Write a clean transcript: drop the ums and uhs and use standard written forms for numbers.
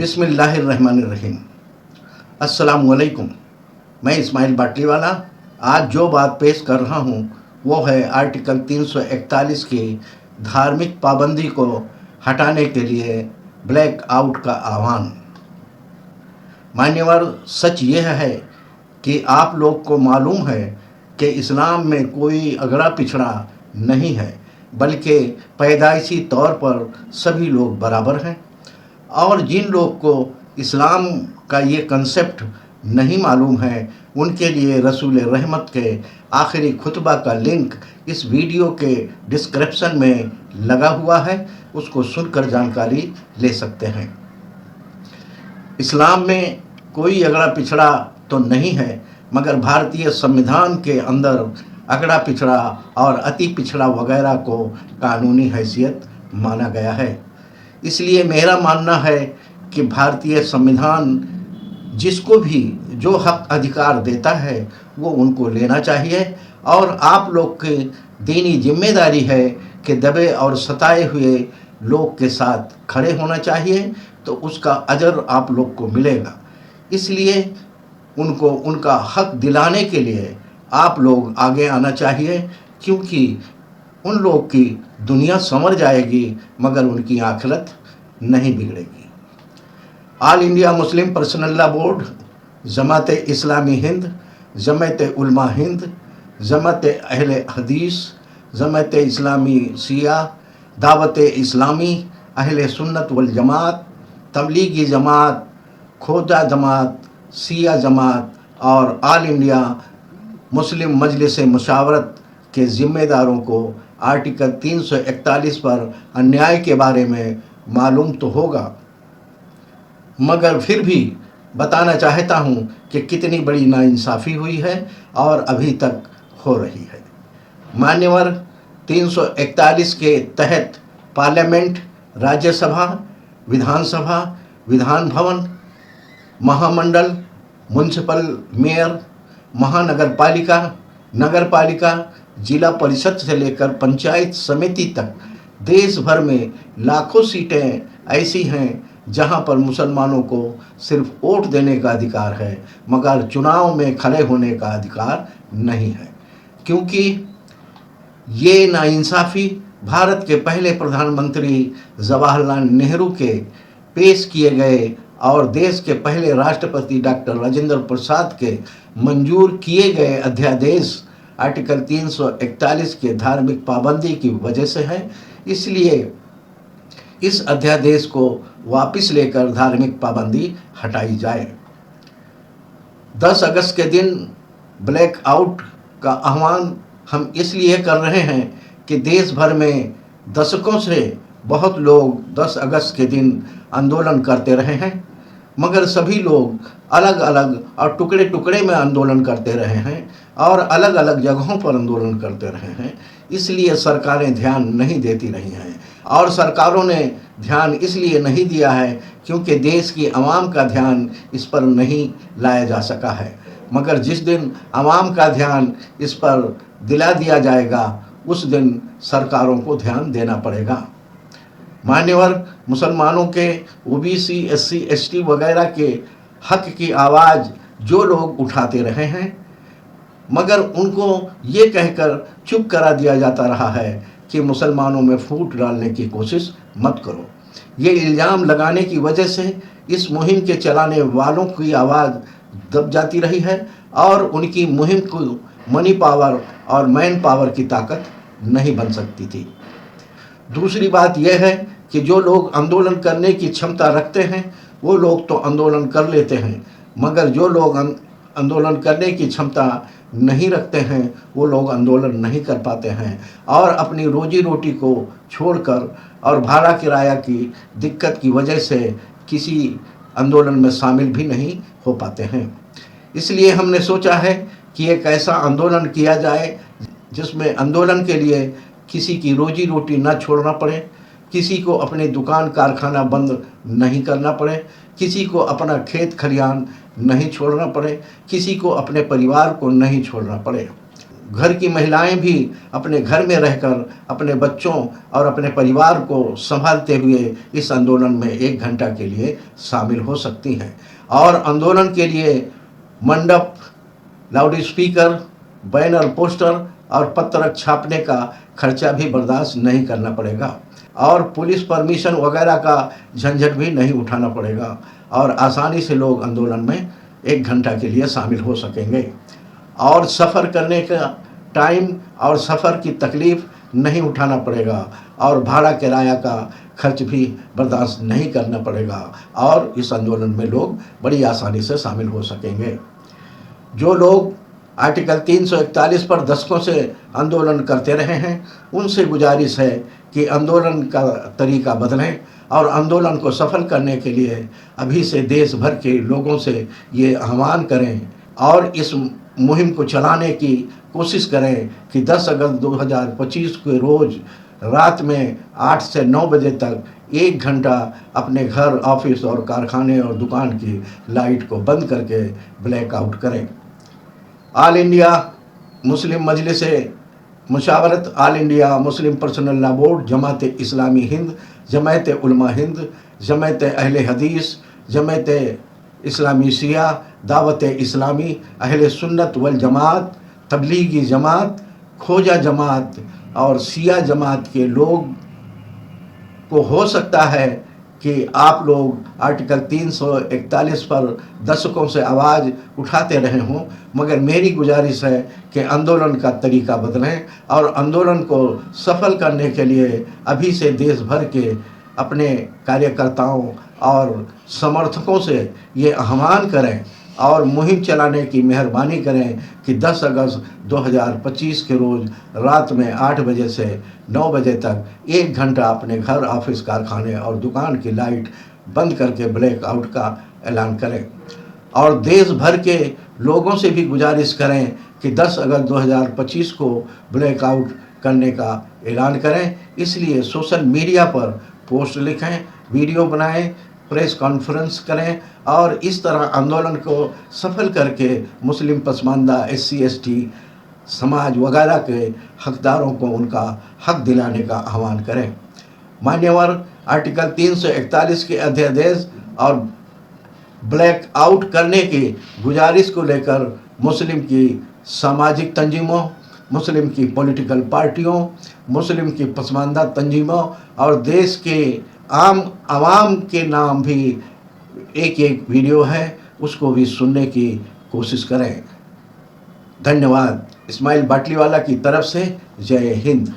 बिस्मिल्लाहिर्रहमानिर्रहीम। अस्सलामुअलैकुम। मैं इस्माइल बाटलीवाला आज जो बात पेश कर रहा हूँ वो है आर्टिकल 341 की धार्मिक पाबंदी को हटाने के लिए ब्लैक आउट का आह्वान। मान्यवर, सच यह है कि आप लोग को मालूम है कि इस्लाम में कोई अगड़ा पिछड़ा नहीं है, बल्कि पैदाइशी तौर पर सभी लोग बराबर हैं। और जिन लोग को इस्लाम का ये कंसेप्ट नहीं मालूम है उनके लिए रसूल रहमत के आखिरी खुतबा का लिंक इस वीडियो के डिस्क्रिप्शन में लगा हुआ है, उसको सुनकर जानकारी ले सकते हैं। इस्लाम में कोई अगड़ा पिछड़ा तो नहीं है, मगर भारतीय संविधान के अंदर अगड़ा पिछड़ा और अति पिछड़ा वगैरह को कानूनी हैसियत माना गया है। इसलिए मेरा मानना है कि भारतीय संविधान जिसको भी जो हक अधिकार देता है वो उनको लेना चाहिए, और आप लोग की दीनी जिम्मेदारी है कि दबे और सताए हुए लोग के साथ खड़े होना चाहिए, तो उसका अजर आप लोग को मिलेगा। इसलिए उनको उनका हक दिलाने के लिए आप लोग आगे आना चाहिए, क्योंकि उन लोग की दुनिया संवर जाएगी मगर उनकी आखिरत नहीं बिगड़ेगी। All India Muslim Personal Law Board, Jamaat Islami Hind, Jamaat Ulama Hind, जमात अहले हदीस, जमात इस्लामी शिया, दावत इस्लामी, अहले सुन्नत वल जमात, तबलीगी जमात, खोजा जमात, शिया जमात और ऑल इंडिया मुस्लिम मजलिस मुशावरत के ज़िम्मेदारों को आर्टिकल 341 पर अन्याय के बारे में मालूम तो होगा, मगर फिर भी बताना चाहता हूँ कि कितनी बड़ी नाइंसाफ़ी हुई है और अभी तक हो रही है। मान्यवर, 341 के तहत पार्लियामेंट, राज्यसभा, विधानसभा, विधान भवन, महामंडल, म्यूनसिपल मेयर, महानगर पालिका, नगर पालिका, जिला परिषद से लेकर पंचायत समिति तक देश भर में लाखों सीटें ऐसी हैं जहां पर मुसलमानों को सिर्फ वोट देने का अधिकार है, मगर चुनाव में खड़े होने का अधिकार नहीं है। क्योंकि ये नाइंसाफ़ी भारत के पहले प्रधानमंत्री जवाहरलाल नेहरू के पेश किए गए और देश के पहले राष्ट्रपति डॉक्टर राजेंद्र प्रसाद के मंजूर किए गए अध्यादेश आर्टिकल 341 के धार्मिक पाबंदी की वजह से है। इसलिए इस अध्यादेश को वापस लेकर धार्मिक पाबंदी हटाई जाए। 10 अगस्त के दिन ब्लैक आउट का आह्वान हम इसलिए कर रहे हैं कि देश भर में दशकों से बहुत लोग 10 अगस्त के दिन आंदोलन करते रहे हैं, मगर सभी लोग अलग अलग और टुकड़े टुकड़े में आंदोलन करते रहे हैं और अलग अलग जगहों पर आंदोलन करते रहे हैं। इसलिए सरकारें ध्यान नहीं देती रही हैं, और सरकारों ने ध्यान इसलिए नहीं दिया है क्योंकि देश की आवाम का ध्यान इस पर नहीं लाया जा सका है। मगर जिस दिन आवाम का ध्यान इस पर दिला दिया जाएगा उस दिन सरकारों को ध्यान देना पड़ेगा। मान्यवर, मुसलमानों के ओबीसी, एससी, एसटी वगैरह के हक की आवाज़ जो लोग उठाते रहे हैं, मगर उनको ये कहकर चुप करा दिया जाता रहा है कि मुसलमानों में फूट डालने की कोशिश मत करो। ये इल्ज़ाम लगाने की वजह से इस मुहिम के चलाने वालों की आवाज़ दब जाती रही है और उनकी मुहिम को मनी पावर और मैन पावर की ताकत नहीं बन सकती थी। दूसरी बात यह है कि जो लोग आंदोलन करने की क्षमता रखते हैं वो लोग तो आंदोलन कर लेते हैं, मगर जो लोग आंदोलन करने की क्षमता नहीं रखते हैं वो लोग आंदोलन नहीं कर पाते हैं और अपनी रोजी रोटी को छोड़कर और भाड़ा किराया की दिक्कत की वजह से किसी आंदोलन में शामिल भी नहीं हो पाते हैं। इसलिए हमने सोचा है कि एक ऐसा आंदोलन किया जाए जिसमें आंदोलन के लिए किसी की रोजी रोटी ना छोड़ना पड़े, किसी को अपने दुकान कारखाना बंद नहीं करना पड़े, किसी को अपना खेत खलिहान नहीं छोड़ना पड़े, किसी को अपने परिवार को नहीं छोड़ना पड़े। घर की महिलाएं भी अपने घर में रहकर अपने बच्चों और अपने परिवार को संभालते हुए इस आंदोलन में 1 घंटा के लिए शामिल हो सकती हैं। और आंदोलन के लिए मंडप, लाउड स्पीकर, बैनर, पोस्टर और पत्रक छापने का खर्चा भी बर्दाश्त नहीं करना पड़ेगा और पुलिस परमिशन वगैरह का झंझट भी नहीं उठाना पड़ेगा और आसानी से लोग आंदोलन में 1 घंटा के लिए शामिल हो सकेंगे और सफ़र करने का टाइम और सफ़र की तकलीफ़ नहीं उठाना पड़ेगा और भाड़ा किराया का खर्च भी बर्दाश्त नहीं करना पड़ेगा और इस आंदोलन में लोग बड़ी आसानी से शामिल हो सकेंगे। जो लोग आर्टिकल 341 पर दशकों से आंदोलन करते रहे हैं, उनसे गुजारिश है कि आंदोलन का तरीका बदलें और आंदोलन को सफल करने के लिए अभी से देश भर के लोगों से ये आह्वान करें और इस मुहिम को चलाने की कोशिश करें कि 10 अगस्त 2025 के रोज़ रात में 8 से 9 बजे तक 1 घंटा अपने घर, ऑफिस और कारखाने और दुकान की लाइट को बंद करके ब्लैकआउट करें। All India Muslim Majlis Mushawarat, All India Muslim Personal Law Board, Jamaat Islami Hind, Jamaat Ulama Hind, जमात अहले हदीस, जमात इस्लामी शिया, दावत इस्लामी, अहले सुन्नत वल जमात, तबलीगी जमात, खोजा जमात और शिया जमात के लोग को हो सकता है कि आप लोग आर्टिकल 341 पर दशकों से आवाज़ उठाते रहे हों, मगर मेरी गुजारिश है कि आंदोलन का तरीका बदलें और आंदोलन को सफल करने के लिए अभी से देश भर के अपने कार्यकर्ताओं और समर्थकों से ये आह्वान करें और मुहिम चलाने की मेहरबानी करें कि 10 अगस्त 2025 के रोज़ रात में 8 बजे से 9 बजे तक 1 घंटा अपने घर, ऑफिस, कारखाने और दुकान की लाइट बंद करके ब्लैकआउट का ऐलान करें और देश भर के लोगों से भी गुजारिश करें कि 10 अगस्त 2025 को ब्लैकआउट करने का ऐलान करें। इसलिए सोशल मीडिया पर पोस्ट लिखें, वीडियो बनाएं, प्रेस कॉन्फ्रेंस करें और इस तरह आंदोलन को सफल करके मुस्लिम पसमानदा, SC ST समाज वगैरह के हकदारों को उनका हक दिलाने का आह्वान करें। मान्यवर, आर्टिकल 341 के अध्यादेश और ब्लैकआउट करने की गुजारिश को लेकर मुस्लिम की सामाजिक तंजीमों, मुस्लिम की पॉलिटिकल पार्टियों, मुस्लिम की पसमानदा तंजीमों और देश के आम आवाम के नाम भी एक वीडियो है, उसको भी सुनने की कोशिश करें। धन्यवाद। इस्माइल बाटलीवाला की तरफ से जय हिंद।